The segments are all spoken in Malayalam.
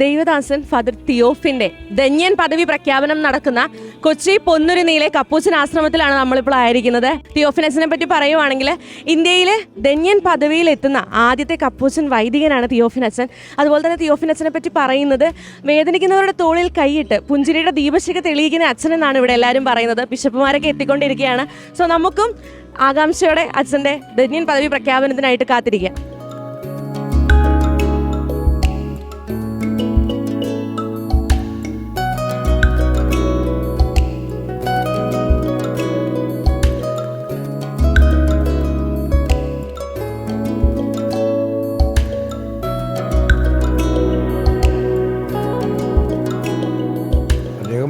ദൈവദാസൻ ഫാദർ തിയോഫിന്റെ ധന്യൻ പദവി പ്രഖ്യാപനം നടക്കുന്ന കൊച്ചി പൊന്നുരുന്നിയിലെ കപ്പൂച്ചൻ ആശ്രമത്തിലാണ് നമ്മളിപ്പോൾ ആയിരിക്കുന്നത്. തിയോഫിനച്ചനെ പറ്റി പറയുവാണെങ്കിൽ ഇന്ത്യയിലെ ധന്യൻ പദവിയിൽ എത്തുന്ന ആദ്യത്തെ കപ്പൂച്ചൻ വൈദികനാണ് തിയോഫിനച്ചൻ. അതുപോലെ തന്നെ തിയോഫിനച്ചനെ പറ്റി പറയുന്നത് വേദനിക്കുന്നവരുടെ തോളിൽ കൈയിട്ട് പുഞ്ചിരിയുടെ ദീപശിഖ തെളിയിക്കുന്ന അച്ഛനെന്നാണ് ഇവിടെ എല്ലാവരും പറയുന്നത്. ബിഷപ്പുമാരൊക്കെ എത്തിക്കൊണ്ടിരിക്കുകയാണ്. സോ നമുക്കും ആകാംക്ഷയോടെ അച്ഛൻ്റെ ധന്യൻ പദവി പ്രഖ്യാപനത്തിനായിട്ട് കാത്തിരിക്കാം.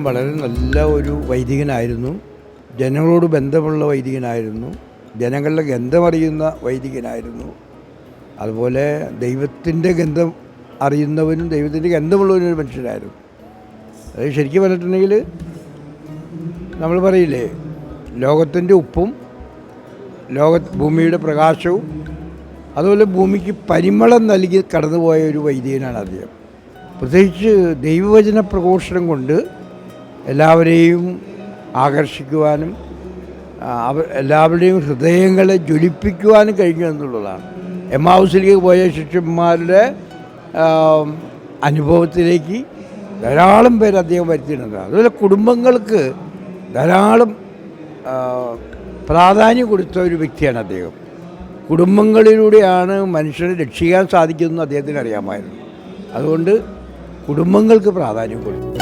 വളരെ നല്ല ഒരു വൈദികനായിരുന്നു. ജനങ്ങളോട് ബന്ധമുള്ള വൈദികനായിരുന്നു. ജനങ്ങളുടെ ഗന്ധമറിയുന്ന വൈദികനായിരുന്നു. അതുപോലെ ദൈവത്തിൻ്റെ ഗന്ധം അറിയുന്നവനും ദൈവത്തിൻ്റെ ഗന്ധമുള്ളവനും ഒരു മനുഷ്യനായിരുന്നു. അത് ശരിക്കും പറഞ്ഞിട്ടുണ്ടെങ്കിൽ നമ്മൾ പറയില്ലേ, ലോകത്തിൻ്റെ ഉപ്പും ഭൂമിയുടെ പ്രകാശവും അതുപോലെ ഭൂമിക്ക് പരിമളം നൽകി കടന്നുപോയ ഒരു വൈദികനാണ് അദ്ദേഹം. പ്രത്യേകിച്ച് ദൈവവചന പ്രഘോഷണം കൊണ്ട് എല്ലാവരെയും ആകർഷിക്കുവാനും എല്ലാവരുടെയും ഹൃദയങ്ങളെ ജ്വലിപ്പിക്കുവാനും കഴിഞ്ഞു എന്നുള്ളതാണ്. എമ്മാവുസിലേക്ക് പോയ ശിഷ്യന്മാരുടെ അനുഭവത്തിലേക്ക് ധാരാളം പേര് അദ്ദേഹം വരുത്തിയിട്ടുണ്ട്. അതുപോലെ കുടുംബങ്ങൾക്ക് ധാരാളം പ്രാധാന്യം കൊടുത്ത ഒരു വ്യക്തിയാണ് അദ്ദേഹം. കുടുംബങ്ങളിലൂടെയാണ് മനുഷ്യനെ രക്ഷിക്കാൻ സാധിക്കുന്നതെന്ന് അദ്ദേഹത്തിന് അറിയാമായിരുന്നു. അതുകൊണ്ട് കുടുംബങ്ങൾക്ക് പ്രാധാന്യം കൊടുത്തു.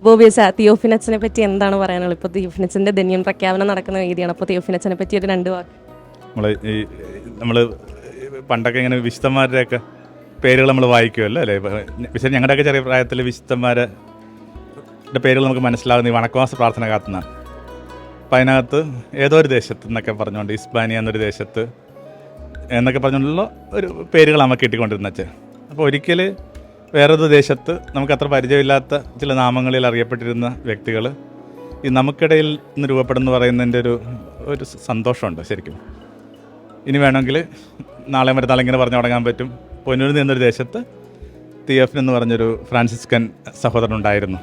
ബോബിയസ, തിയോഫിനച്ചനെ പറ്റി എന്താണ് പറയാനുള്ളത്? ഇപ്പോൾ തിയോഫിനച്ചൻ്റെ ധന്യൻ പ്രഖ്യാപനം നടക്കുന്ന വേദിയാണ്. അപ്പോൾ തിയോഫിനച്ചനെ പറ്റി ഒരു രണ്ട് വാക്ക്. നമ്മൾ പണ്ടൊക്കെ ഇങ്ങനെ വിശുദ്ധന്മാരുടെയൊക്കെ പേരുകൾ നമ്മൾ വായിക്കുമല്ലോ അല്ലേ? പക്ഷേ ഞങ്ങളുടെയൊക്കെ ചെറിയ പ്രായത്തിൽ വിശുദ്ധന്മാരുടെ പേരുകൾ നമുക്ക് മനസ്സിലാകുന്ന ഈ വണക്കവാസ പ്രാർത്ഥന കാത്തുന്നതാണ്. അപ്പം അതിനകത്ത് ഏതോ ഒരു ദേശത്ത് എന്നൊക്കെ പറഞ്ഞുകൊണ്ട് ഇസ്പാനിയ എന്നൊരു ദേശത്ത് എന്നൊക്കെ പറഞ്ഞുകൊണ്ടുള്ള ഒരു പേരുകൾ നമുക്ക് കിട്ടിക്കൊണ്ടിരുന്ന അച്ഛൻ. അപ്പോൾ ഒരിക്കൽ വേറൊരു ദേശത്ത് നമുക്ക് അത്ര പരിചയമില്ലാത്ത ചില നാമങ്ങളിൽ അറിയപ്പെട്ടിരുന്ന വ്യക്തികൾ ഈ നമുക്കിടയിൽ നിന്ന് രൂപപ്പെടുന്നു പറയുന്നതിൻ്റെ ഒരു സന്തോഷമുണ്ട് ശരിക്കും. ഇനി വേണമെങ്കിൽ നാളെ മറ്റന്നാൾ ഇങ്ങനെ പറഞ്ഞു തുടങ്ങാൻ പറ്റും. പൊന്നൂരിൽ നിന്നൊരു ദേശത്ത് തിയോഫിൻ എന്ന് പറഞ്ഞൊരു ഫ്രാൻസിസ്കൻ സഹോദരനുണ്ടായിരുന്നു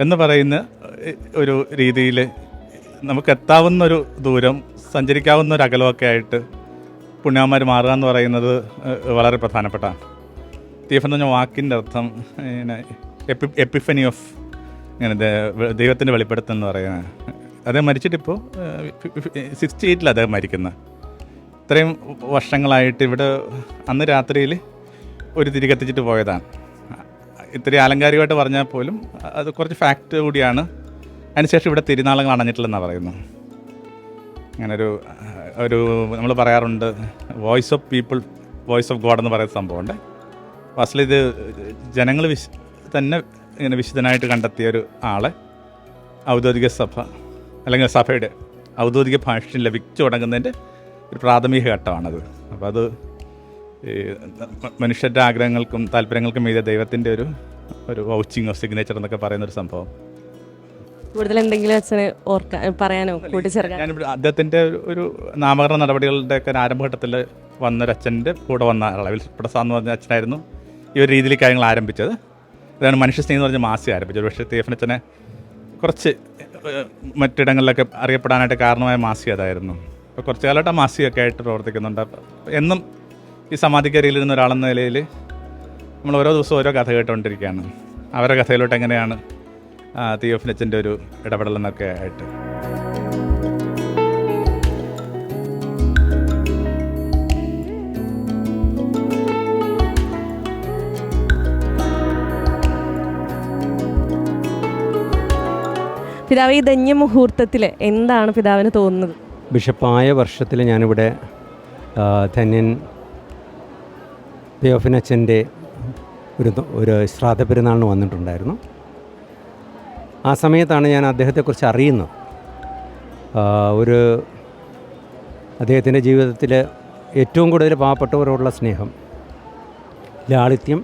എന്ന് പറയുന്ന ഒരു രീതിയിൽ നമുക്ക് എത്താവുന്നൊരു ദൂരം, സഞ്ചരിക്കാവുന്ന ഒരു അകലമൊക്കെ ആയിട്ട് പുണ്യവാന്മാർ മാറുക എന്ന് പറയുന്നത് വളരെ പ്രധാനപ്പെട്ടാണ്. തിയോഫൻ എന്ന് പറഞ്ഞ വാക്കിൻ്റെ അർത്ഥം എപ്പിഫനി ഓഫ് ഇങ്ങനെ ദൈവത്തിൻ്റെ വെളിപ്പെടുത്തൽ എന്ന് പറയുന്നത്. അദ്ദേഹം മരിച്ചിട്ടിപ്പോൾ 68 അദ്ദേഹം മരിക്കുന്നത്. ഇത്രയും വർഷങ്ങളായിട്ട് ഇവിടെ അന്ന് രാത്രിയിൽ ഒരു തിരി കത്തിച്ചിട്ട് പോയതാണ്. ഇത്തിരി ആലങ്കാരികമായിട്ട് പറഞ്ഞാൽ പോലും അത് കുറച്ച് ഫാക്റ്റ് കൂടിയാണ്. അതിനുശേഷം ഇവിടെ തിരുനാളങ്ങൾ അണഞ്ഞിട്ടില്ലെന്നാണ് പറയുന്നത്. അങ്ങനെ ഒരു നമ്മൾ പറയാറുണ്ട്, voice of people, voice of God എന്ന് പറയുന്ന സംഭവമുണ്ട്. അസൽ ഇത് ജനങ്ങൾ തന്നെ ഇങ്ങനെ വിശുദ്ധനായിട്ട് കണ്ടെത്തിയ ഒരു ആളെ ഔദ്യോഗിക സഭ അല്ലെങ്കിൽ സഭയുടെ ഔദ്യോഗിക ഭാഷ്യം ലഭിച്ചു തുടങ്ങുന്നതിൻ്റെ ഒരു പ്രാഥമിക ഘട്ടമാണത്. അപ്പോൾ അത് മനുഷ്യരുടെ ആഗ്രഹങ്ങൾക്കും താല്പര്യങ്ങൾക്കും മീതെ ദൈവത്തിൻ്റെ ഒരു വൗച്ചിങ് ഓഫ് സിഗ്നേച്ചർ എന്നൊക്കെ പറയുന്നൊരു സംഭവം. കൂടുതൽ എന്തെങ്കിലും അച്ഛന് പറയാനോ കൂട്ടിച്ചേർക്കാൻ? ഞാനിവിടെ അദ്ദേഹത്തിൻ്റെ ഒരു നാമകരണ നടപടികളുടെയൊക്കെ ആരംഭഘട്ടത്തിൽ വന്നൊരച്ഛൻ്റെ കൂടെ വന്ന അളവിൽ പ്രസാദ് എന്ന് പറഞ്ഞ അച്ഛനായിരുന്നു ഈ ഒരു രീതിയിൽ കാര്യങ്ങൾ ആരംഭിച്ചത്. അതാണ് മനുഷ്യസ്നേഹം എന്ന് പറഞ്ഞ മാസിക ആരംഭിച്ചത്. പക്ഷേ തിയോഫിനച്ചനെ കുറച്ച് മറ്റിടങ്ങളിലൊക്കെ അറിയപ്പെടാനായിട്ട് കാരണമായ മാസിക അതായിരുന്നു. അപ്പോൾ കുറച്ച് കാലമായിട്ട് ആ മാസികയൊക്കെ ആയിട്ട് പ്രവർത്തിക്കുന്നുണ്ട്. എന്നും ഈ സമാധിക്കരിയിലിരുന്ന ഒരാളെന്ന നിലയിൽ നമ്മൾ ഓരോ ദിവസവും ഓരോ കഥ കേട്ടുകൊണ്ടിരിക്കുകയാണ്. അവരുടെ കഥയിലോട്ട് എങ്ങനെയാണ് തിയോഫിനച്ചൻ്റെ ഒരു ഇടപെടലെന്നൊക്കെ ആയിട്ട്. പിതാവ്, ഈ ധന്യമുഹൂർത്തത്തിൽ എന്താണ് പിതാവിന് തോന്നുന്നത്? ബിഷപ്പായ വർഷത്തിൽ ഞാനിവിടെ ധന്യൻ തിയോഫിനച്ചൻ്റെ ഒരു ശ്രാദ്ധ പെരുന്നാളിന് വന്നിട്ടുണ്ടായിരുന്നു. ആ സമയത്താണ് ഞാൻ അദ്ദേഹത്തെക്കുറിച്ച് അറിയുന്നത്. അദ്ദേഹത്തിൻ്റെ ജീവിതത്തിൽ ഏറ്റവും കൂടുതൽ പാവപ്പെട്ടവരോടുള്ള സ്നേഹം, ലാളിത്യം,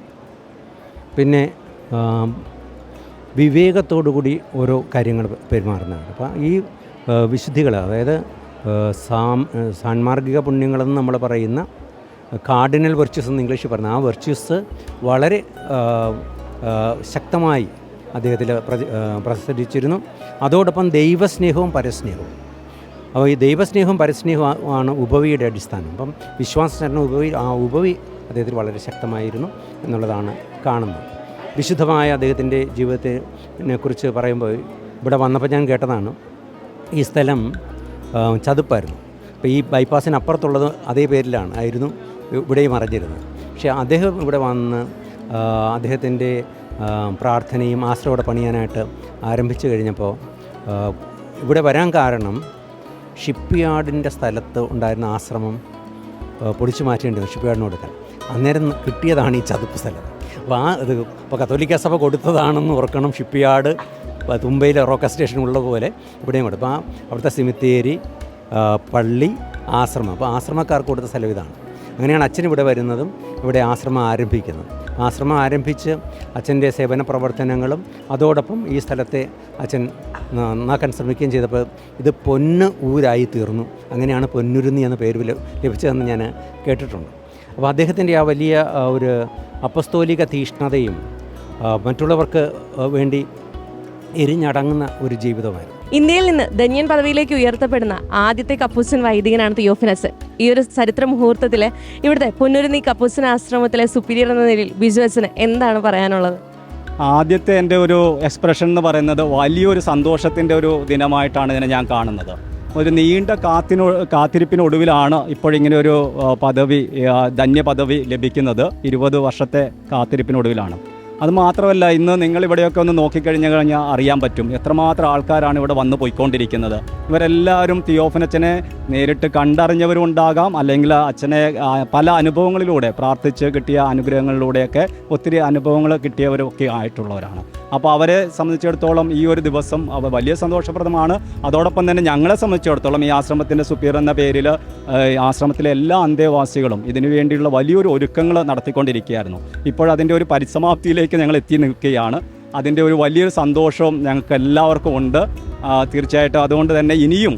പിന്നെ വിവേകത്തോടുകൂടി ഓരോ കാര്യങ്ങൾ പെരുമാറുന്നതാണ്. അപ്പോൾ ഈ വിശുദ്ധികൾ, അതായത് സാൻമാർഗിക പുണ്യങ്ങളെന്ന് നമ്മൾ പറയുന്ന കാർഡിനൽ വെർച്യൂസ് എന്ന് ഇംഗ്ലീഷിൽ പറഞ്ഞ ആ വെർച്യൂസ് വളരെ ശക്തമായി അദ്ദേഹത്തിൽ പ്രസരിച്ചിരുന്നു. അതോടൊപ്പം ദൈവസ്നേഹവും പരസ്നേഹവും. അപ്പോൾ ഈ ദൈവസ്നേഹവും പരസ്നേഹവും ആണ് ഉപവിയുടെ അടിസ്ഥാനം. അപ്പം വിശ്വാസചരണം ഉപവി അദ്ദേഹത്തിൽ വളരെ ശക്തമായിരുന്നു എന്നുള്ളതാണ് കാണുന്നത്. വിശുദ്ധമായ അദ്ദേഹത്തിൻ്റെ ജീവിതത്തിനെ കുറിച്ച് പറയുമ്പോൾ ഇവിടെ വന്നപ്പോൾ ഞാൻ കേട്ടതാണ്, ഈ സ്ഥലം ചതുപ്പായിരുന്നു. അപ്പോൾ ഈ ബൈപ്പാസിന് അപ്പുറത്തുള്ളത് അതേ പേരിലായിരുന്നു ഇവിടെയും അറിഞ്ഞിരുന്നത്. പക്ഷേ അദ്ദേഹം ഇവിടെ വന്ന് അദ്ദേഹത്തിൻ്റെ പ്രാർത്ഥനയും ആശ്രയോടെ പണിയാനായിട്ട് ആരംഭിച്ചു കഴിഞ്ഞപ്പോൾ ഇവിടെ വരാൻ കാരണം ഷിപ്പ് യാർഡിൻ്റെ സ്ഥലത്ത് ഉണ്ടായിരുന്ന ആശ്രമം പൊളിച്ചു മാറ്റേണ്ടി ഷിപ്പ് യാർഡിന് കൊടുക്കാൻ. അന്നേരം കിട്ടിയതാണ് ഈ ചതുപ്പ് സ്ഥലം. അപ്പോൾ ഇപ്പോൾ കത്തോലിക്ക സഭ കൊടുത്തതാണെന്ന് ഓർക്കണം. ഷിപ്പ് യാർഡ് തുമ്പയിലെ റോക്ക സ്റ്റേഷൻ ഉള്ളതുപോലെ ഇവിടെയും കൊടുത്തു. അപ്പോൾ അവിടുത്തെ സിമിത്തേരി, പള്ളി, ആശ്രമം. അപ്പോൾ ആശ്രമക്കാർക്ക് കൊടുത്ത സ്ഥലം ഇതാണ്. അങ്ങനെയാണ് അച്ഛൻ ഇവിടെ വരുന്നതും ഇവിടെ ആശ്രമം ആരംഭിക്കുന്നത്. ആശ്രമം ആരംഭിച്ച് അച്ഛൻ്റെ സേവന പ്രവർത്തനങ്ങളും അതോടൊപ്പം ഈ സ്ഥലത്തെ അച്ഛൻ നന്നാക്കാൻ ശ്രമിക്കുകയും ചെയ്തപ്പോൾ ഇത് പൊന്ന് ഊരായി തീർന്നു. അങ്ങനെയാണ് പൊന്നുരുന്നി എന്ന പേര് ലഭിച്ചതെന്ന് ഞാൻ കേട്ടിട്ടുണ്ട്. അപ്പോൾ അദ്ദേഹത്തിൻ്റെ ആ വലിയ ഒരു അപ്പസ്തോലിക തീഷ്ണതയും മറ്റുള്ളവർക്ക് വേണ്ടി എരിഞ്ഞടങ്ങുന്ന ഒരു ജീവിതമായിരുന്നു. ഇന്ത്യയിൽ നിന്ന് ധന്യൻ പദവിയിലേക്ക് ഉയർത്തപ്പെടുന്ന ആദ്യത്തെ കപ്പൂച്ചൻ വൈദികനാണ് തിയോഫിലസ്. ഈ ഒരു ചരിത്ര മുഹൂർത്തത്തിൽ ഇവിടുത്തെ പൊന്നുരുന്നി കപ്പൂച്ചൻ ആശ്രമത്തിലെ സുപ്പീരിയർ എന്ന നിലയിൽ ബിജു അച്ഛന് എന്താണ് പറയാനുള്ളത്? ആദ്യത്തെ എൻ്റെ ഒരു എക്സ്പ്രഷൻ എന്ന് പറയുന്നത് വലിയൊരു സന്തോഷത്തിൻ്റെ ഒരു ദിനമായിട്ടാണ് ഇതിനെ ഞാൻ കാണുന്നത്. ഒരു നീണ്ട കാത്തിരിപ്പിനൊടുവിലാണ് ഇപ്പോഴിങ്ങനെ ഒരു പദവി, ധന്യ പദവി ലഭിക്കുന്നത്. 20 വർഷത്തെ കാത്തിരിപ്പിനൊടുവിലാണ്. അതുമാത്രമല്ല, ഇന്ന് നിങ്ങളിവിടെയൊക്കെ ഒന്ന് നോക്കിക്കഴിഞ്ഞാൽ അറിയാൻ പറ്റും എത്രമാത്രം ആൾക്കാരാണ് ഇവിടെ വന്നു പോയിക്കൊണ്ടിരിക്കുന്നത്. ഇവരെല്ലാവരും തിയോഫനച്ചനെ നേരിട്ട് കണ്ടറിഞ്ഞവരും ഉണ്ടാകാം, അല്ലെങ്കിൽ അച്ഛനെ പല അനുഭവങ്ങളിലൂടെ പ്രാർത്ഥിച്ച് കിട്ടിയ അനുഗ്രഹങ്ങളിലൂടെയൊക്കെ ഒത്തിരി അനുഭവങ്ങൾ കിട്ടിയവരൊക്കെ ആയിട്ടുള്ളവരാണ്. അപ്പോൾ അവരെ സംബന്ധിച്ചിടത്തോളം ഈ ഒരു ദിവസം വലിയ സന്തോഷപ്രദമാണ്. അതോടൊപ്പം തന്നെ ഞങ്ങളെ സംബന്ധിച്ചിടത്തോളം ഈ ആശ്രമത്തിൻ്റെ സുപ്പീരിയർ എന്ന പേരിൽ ആശ്രമത്തിലെ എല്ലാ അന്തേവാസികളും ഇതിനു വേണ്ടിയുള്ള വലിയൊരു ഒരുക്കങ്ങൾ നടത്തിക്കൊണ്ടിരിക്കുകയായിരുന്നു. ഇപ്പോഴതിൻ്റെ ഒരു പരിസമാപ്തിയിലേക്ക് ഞങ്ങൾ എത്തി നിൽക്കുകയാണ്. അതിൻ്റെ ഒരു വലിയൊരു സന്തോഷവും ഞങ്ങൾക്ക് എല്ലാവർക്കും ഉണ്ട്. തീർച്ചയായിട്ടും അതുകൊണ്ട് തന്നെ ഇനിയും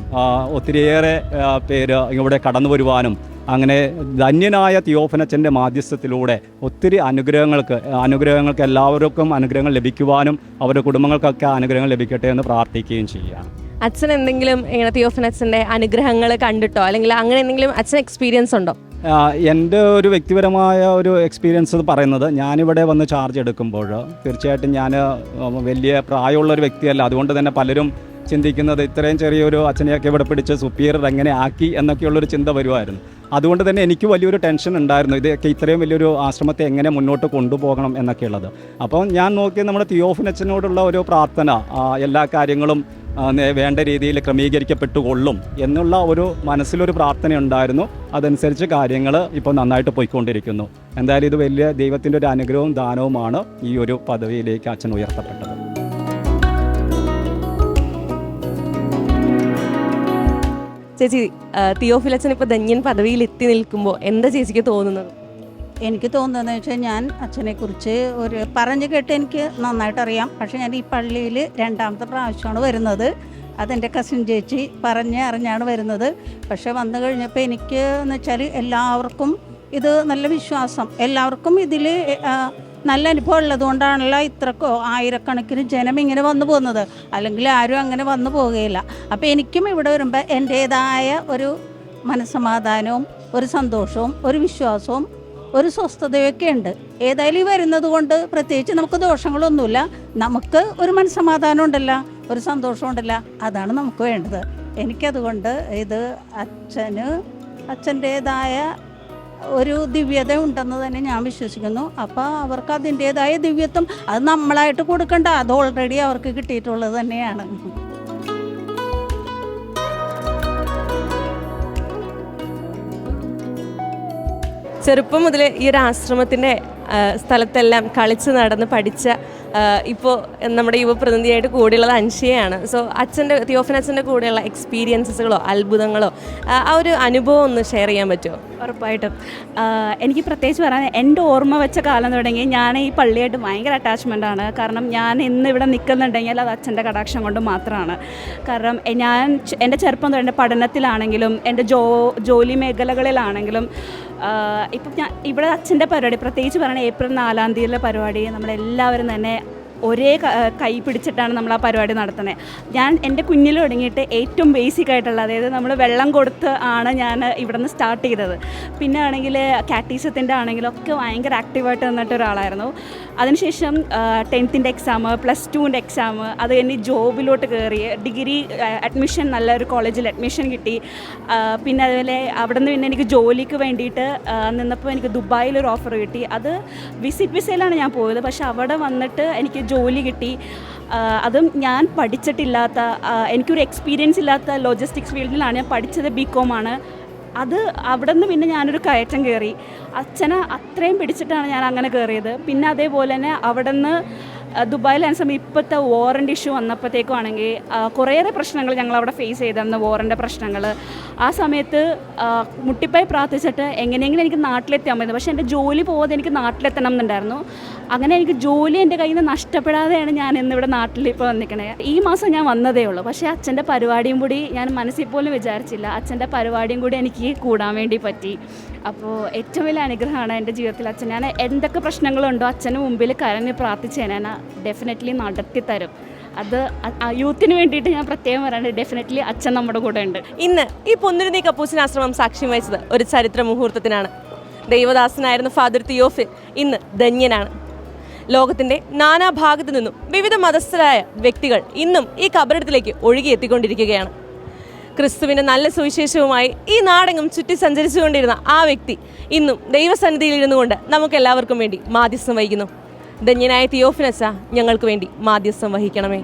ഒത്തിരിയേറെ പേര് ഇവിടെ കടന്നു വരുവാനും അങ്ങനെ ധന്യനായ തിയോഫനച്ചൻ്റെ മാധ്യസ്ഥത്തിലൂടെ ഒത്തിരി അനുഗ്രഹങ്ങൾക്ക് എല്ലാവർക്കും അനുഗ്രഹങ്ങൾ ലഭിക്കുവാനും അവരുടെ കുടുംബങ്ങൾക്കൊക്കെ അനുഗ്രഹങ്ങൾ ലഭിക്കട്ടെ എന്ന് പ്രാർത്ഥിക്കുകയും ചെയ്യുകയാണ്. അച്ഛൻ എന്തെങ്കിലും ഇങ്ങനെ തിയോഫനച്ചൻ്റെ അനുഗ്രഹങ്ങൾ കണ്ടിട്ടോ അല്ലെങ്കിൽ അങ്ങനെ എന്തെങ്കിലും അച്ഛൻ എക്സ്പീരിയൻസ് ഉണ്ടോ? എൻ്റെ ഒരു വ്യക്തിപരമായ ഒരു എക്സ്പീരിയൻസ് പറയുന്നത്, ഞാനിവിടെ വന്ന് ചാർജ് എടുക്കുമ്പോൾ തീർച്ചയായിട്ടും ഞാൻ വലിയ പ്രായമുള്ളൊരു വ്യക്തിയല്ല. അതുകൊണ്ട് തന്നെ പലരും ചിന്തിക്കുന്നത് ഇത്രയും ചെറിയൊരു അച്ഛനെയൊക്കെ ഇവിടെ പിടിച്ച് സുപ്പീരിയർ എങ്ങനെ ആക്കി എന്നൊക്കെയുള്ളൊരു ചിന്ത വരുമായിരുന്നു. അതുകൊണ്ട് തന്നെ എനിക്ക് വലിയൊരു ടെൻഷൻ ഉണ്ടായിരുന്നു, ഇതൊക്കെ ഇത്രയും വലിയൊരു ആശ്രമത്തെ എങ്ങനെ മുന്നോട്ട് കൊണ്ടുപോകണം എന്നൊക്കെയുള്ളത്. അപ്പോൾ ഞാൻ നോക്കിയത് നമ്മുടെ തിയോഫനച്ചനോടുള്ള ഒരു പ്രാർത്ഥന, എല്ലാ കാര്യങ്ങളും വേണ്ട രീതിയിൽ ക്രമീകരിക്കപ്പെട്ടുകൊള്ളും എന്നുള്ള ഒരു മനസ്സിലൊരു പ്രാർത്ഥന ഉണ്ടായിരുന്നു. അതനുസരിച്ച് കാര്യങ്ങൾ ഇപ്പോൾ നന്നായിട്ട് പോയിക്കൊണ്ടിരിക്കുന്നു. എന്തായാലും ഇത് വലിയ ദൈവത്തിൻ്റെ ഒരു അനുഗ്രഹവും ദാനവുമാണ് ഈ ഒരു പദവിയിലേക്ക് അച്ഛൻ ഉയർത്തപ്പെട്ടത്. ചേച്ചി, തിയോഫിലച്ചൻ ഇപ്പോൾ ധന്യൻ പദവിയിൽ എത്തി നിൽക്കുമ്പോൾ എന്താ ചേച്ചിക്ക് തോന്നുന്നത്? എനിക്ക് തോന്നുന്നതെന്ന് വെച്ചാൽ, ഞാൻ അച്ഛനെക്കുറിച്ച് ഒരു പറഞ്ഞു കേട്ട് എനിക്ക് നന്നായിട്ടറിയാം. പക്ഷേ ഞാൻ ഈ പള്ളിയിൽ 2ാമത്തെ പ്രാവശ്യമാണ് വരുന്നത്. അതെൻ്റെ കസിൻ ചേച്ചി അറിഞ്ഞാണ് വരുന്നത്. പക്ഷേ വന്നു കഴിഞ്ഞപ്പോൾ എനിക്ക് എന്ന് വെച്ചാൽ എല്ലാവർക്കും ഇത് നല്ല വിശ്വാസം, എല്ലാവർക്കും ഇതിൽ നല്ല അനുഭവം ഉള്ളതുകൊണ്ടാണല്ലോ ഇത്രക്കോ ആയിരക്കണക്കിന് ജനം ഇങ്ങനെ വന്നു പോകുന്നത്. അല്ലെങ്കിൽ ആരും അങ്ങനെ വന്നു പോവുകയില്ല. അപ്പോൾ എനിക്കും ഇവിടെ വരുമ്പോൾ എൻ്റേതായ ഒരു മനസ്സമാധാനവും ഒരു സന്തോഷവും ഒരു വിശ്വാസവും ഒരു സ്വസ്ഥതയൊക്കെ ഉണ്ട്. ഏതായാലും ഈ വരുന്നത് കൊണ്ട് പ്രത്യേകിച്ച് നമുക്ക് ദോഷങ്ങളൊന്നുമില്ല. നമുക്ക് ഒരു മനസ്സമാധാനം ഉണ്ടല്ലോ, ഒരു സന്തോഷം ഉണ്ടല്ലോ, അതാണ് നമുക്ക് വേണ്ടത്. എനിക്കതുകൊണ്ട് ഇത് അച്ഛൻ്റേതായ ഒരു ദിവ്യത ഉണ്ടെന്ന് തന്നെ ഞാൻ വിശ്വസിക്കുന്നു. അപ്പോൾ അവർക്ക് അതിൻ്റേതായ ദിവ്യത്വം അത് നമ്മളായിട്ട് കൊടുക്കണ്ട, അത് ഓൾറെഡി അവർക്ക് കിട്ടിയിട്ടുള്ളത് തന്നെയാണ്. ചെറുപ്പം മുതൽ ഈ ഒരു ആശ്രമത്തിൻ്റെ സ്ഥലത്തെല്ലാം കളിച്ച് നടന്ന് പഠിച്ച ഇപ്പോൾ നമ്മുടെ യുവപ്രതിനിധിയായിട്ട് കൂടെയുള്ളത് അൻഷിയാണ്. സോ അച്ഛൻ്റെ തിയോഫിനസിൻ്റെ കൂടെയുള്ള എക്സ്പീരിയൻസുകളോ അത്ഭുതങ്ങളോ ആ ഒരു അനുഭവം ഒന്ന് ഷെയർ ചെയ്യാൻ പറ്റുമോ? ഉറപ്പായിട്ടും. എനിക്ക് പ്രത്യേകിച്ച് പറയാൻ എൻ്റെ ഓർമ്മ വെച്ച കാലം തുടങ്ങി ഞാൻ ഈ പള്ളിയായിട്ട് ഭയങ്കര അറ്റാച്ച്മെൻ്റ് ആണ്. കാരണം ഞാൻ ഇന്ന് ഇവിടെ നിൽക്കുന്നുണ്ടെങ്കിൽ അത് അച്ഛൻ്റെ കടാക്ഷം കൊണ്ട് മാത്രമാണ്. കാരണം ഞാൻ എൻ്റെ ചെറുപ്പം തൊട്ട് എൻ്റെ പഠനത്തിലാണെങ്കിലും എൻ്റെ ജോലി മേഖലകളിലാണെങ്കിലും ഇപ്പം ഞാൻ ഇവിടെ അച്ഛൻ്റെ പരിപാടി പ്രത്യേകിച്ച് പറയുന്നത് ഏപ്രിൽ 4-ാം തീയതിയിലെ പരിപാടി നമ്മളെല്ലാവരും തന്നെ ഒരേ കൈ പിടിച്ചിട്ടാണ് നമ്മൾ ആ പരിപാടി നടത്തുന്നത്. ഞാൻ എൻ്റെ കുഞ്ഞിൽ തുടങ്ങിയിട്ട് ഏറ്റവും ബേസിക് ആയിട്ടുള്ള, അതായത് നമ്മൾ വെള്ളം കൊടുത്ത് ആണ് ഞാൻ ഇവിടെ നിന്ന് സ്റ്റാർട്ട് ചെയ്തത്. പിന്നെ ആണെങ്കിൽ കാറ്റീസത്തിൻ്റെ ആണെങ്കിലും ഒക്കെ ഭയങ്കര ആക്റ്റീവായിട്ട് നിന്നിട്ട് ഒരാളായിരുന്നു. അതിനുശേഷം 10th എക്സാം, +2 എക്സാം, അത് കഴിഞ്ഞ് ജോബിലോട്ട് കയറി, ഡിഗ്രി അഡ്മിഷൻ, നല്ലൊരു കോളേജിൽ അഡ്മിഷൻ കിട്ടി. പിന്നെ അതുപോലെ അവിടെ നിന്ന് പിന്നെ എനിക്ക് ജോലിക്ക് വേണ്ടിയിട്ട് നിന്നപ്പോൾ എനിക്ക് ദുബായിലൊരു ഓഫർ കിട്ടി. അത് വിസിറ്റ് വിസയിലാണ് ഞാൻ പോയത്. പക്ഷെ അവിടെ വന്നിട്ട് എനിക്ക് ജോലി കിട്ടി. അതും ഞാൻ പഠിച്ചിട്ടില്ലാത്ത, എനിക്കൊരു എക്സ്പീരിയൻസ് ഇല്ലാത്ത ലോജിസ്റ്റിക്സ് ഫീൽഡിലാണ് ഞാൻ പഠിച്ചത്. BCom ആണ്. അത് അവിടെ നിന്ന് പിന്നെ ഞാനൊരു കയറ്റം കയറി. അച്ഛനെ അത്രയും പിടിച്ചിട്ടാണ് ഞാൻ അങ്ങനെ കയറിയത്. പിന്നെ അതേപോലെ തന്നെ അവിടെ നിന്ന് ദുബായിലാണ് സമയം ഇപ്പോഴത്തെ വാറൻ്റ് ഇഷ്യൂ വന്നപ്പോഴത്തേക്കും ആണെങ്കിൽ കുറേയേറെ പ്രശ്നങ്ങൾ ഞങ്ങളവിടെ ഫേസ് ചെയ്തിരുന്ന വാറൻ്റെ പ്രശ്നങ്ങൾ. ആ സമയത്ത് മുട്ടിപ്പായി പ്രാർത്ഥിച്ചിട്ട് എങ്ങനെയെങ്കിലും എനിക്ക് നാട്ടിലെത്താൻ പറ്റുന്നത്. പക്ഷേ എൻ്റെ ജോലി പോകാതെ എനിക്ക് നാട്ടിലെത്തണം എന്നുണ്ടായിരുന്നു. അങ്ങനെ എനിക്ക് ജോലി എൻ്റെ കയ്യിൽ നിന്ന് നഷ്ടപ്പെടാതെയാണ് ഞാൻ ഇന്നിവിടെ നാട്ടിൽ ഇപ്പോൾ വന്നിരിക്കണേ. ഈ മാസം ഞാൻ വന്നതേ ഉള്ളൂ. പക്ഷേ അച്ഛൻ്റെ പരിപാടിയും കൂടി ഞാൻ മനസ്സിൽ പോലും വിചാരിച്ചില്ല. അച്ഛൻ്റെ പരിപാടിയും കൂടി എനിക്ക് കൂടാൻ വേണ്ടി പറ്റി. അപ്പോൾ ഏറ്റവും വലിയ അനുഗ്രഹമാണ് എൻ്റെ ജീവിതത്തിൽ അച്ഛൻ. ഞാൻ എന്തൊക്കെ പ്രശ്നങ്ങളുണ്ടോ അച്ഛന് മുമ്പിൽ കരഞ്ഞ് പ്രാർത്ഥിച്ചേനെ ഡെഫിനറ്റ്ലി നടത്തി തരും. അത് യൂത്തിന് വേണ്ടിയിട്ട് ഞാൻ പ്രത്യേകം പറയുന്നത് ഡെഫിനറ്റ്ലി അച്ഛൻ നമ്മുടെ കൂടെ ഉണ്ട്. ഇന്ന് ഈ പൊന്നുരുന്നി കപ്പൂച്ചിൻ ആശ്രമം സാക്ഷ്യം വഹിച്ചത് ഒരു ചരിത്ര മുഹൂർത്തത്തിനാണ്. ദൈവദാസനായിരുന്ന ഫാദർ തിയോഫിൽ ഇന്ന് ധന്യനാണ്. ലോകത്തിൻ്റെ നാനാഭാഗത്തു നിന്നും വിവിധ മതസ്ഥരായ വ്യക്തികൾ ഇന്നും ഈ കബറിടത്തിലേക്ക് ഒഴുകിയെത്തിക്കൊണ്ടിരിക്കുകയാണ്. ക്രിസ്തുവിൻ്റെ നല്ല സുവിശേഷവുമായി ഈ നാടെങ്ങും ചുറ്റി സഞ്ചരിച്ചുകൊണ്ടിരുന്ന ആ വ്യക്തി ഇന്നും ദൈവസന്നിധിയിൽ ഇരുന്നു കൊണ്ട് നമുക്കെല്ലാവർക്കും വേണ്ടി മാധ്യസ്ഥം വഹിക്കുന്നു. ധന്യനായ തിയോഫിനസ, ഞങ്ങൾക്ക് വേണ്ടി മാധ്യസ്ഥം വഹിക്കണമേ.